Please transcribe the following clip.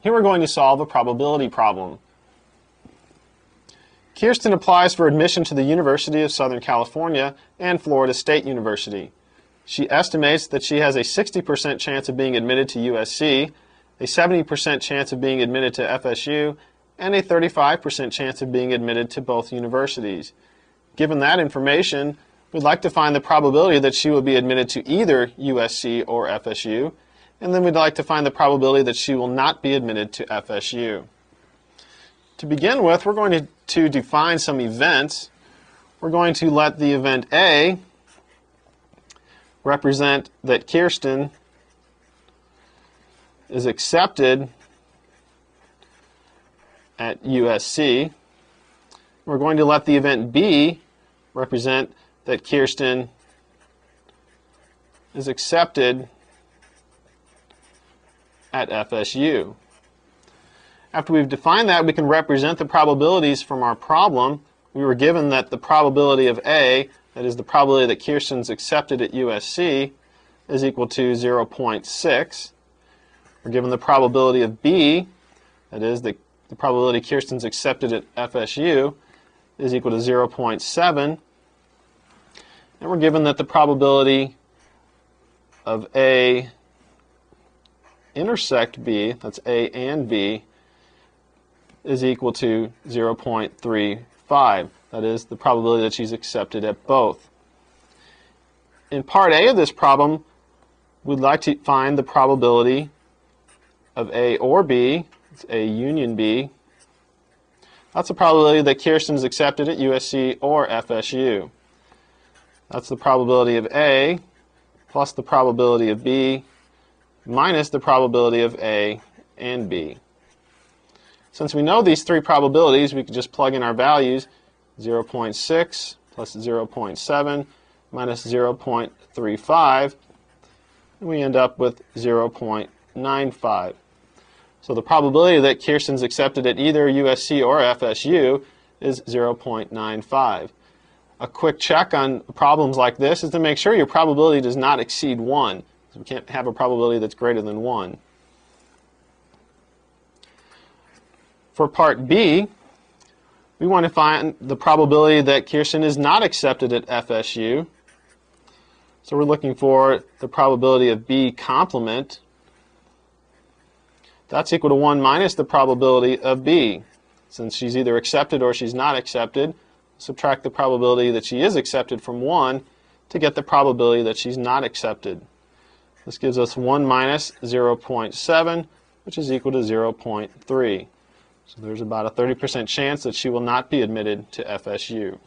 Here we're going to solve a probability problem. Kirsten applies for admission to the University of Southern California and Florida State University. She estimates that she has a 60% chance of being admitted to USC, a 70% chance of being admitted to FSU, and a 35% chance of being admitted to both universities. Given that information, we'd like to find the probability that she will be admitted to either USC or FSU, and then we'd like to find the probability that she will not be admitted to FSU. To begin with, we're going to define some events. We're going to let the event A represent that Kirsten is accepted at USC. We're going to let the event B represent that Kirsten is accepted at FSU. After we've defined that, we can represent the probabilities from our problem. We were given that the probability of A, that is the probability that Kirsten's accepted at USC, is equal to 0.6. We're given the probability of B, that is the probability Kirsten's accepted at FSU, is equal to 0.7. And we're given that the probability of A intersect B, that's A and B, is equal to 0.35. That is the probability that she's accepted at both. In part A of this problem, we'd like to find the probability of A or B. It's A union B. That's the probability that Kirsten is accepted at USC or FSU. That's the probability of A plus the probability of B minus the probability of A and B. Since we know these three probabilities, we can just plug in our values, 0.6 plus 0.7 minus 0.35, and we end up with 0.95. So the probability that Kirsten's accepted at either USC or FSU is 0.95. A quick check on problems like this is to make sure your probability does not exceed 1. So we can't have a probability that's greater than 1. For part B, we want to find the probability that Kirsten is not accepted at FSU. So we're looking for the probability of B complement. That's equal to 1 minus the probability of B. Since she's either accepted or she's not accepted, subtract the probability that she is accepted from 1 to get the probability that she's not accepted. This gives us 1 minus 0.7, which is equal to 0.3. So there's about a 30% chance that she will not be admitted to FSU.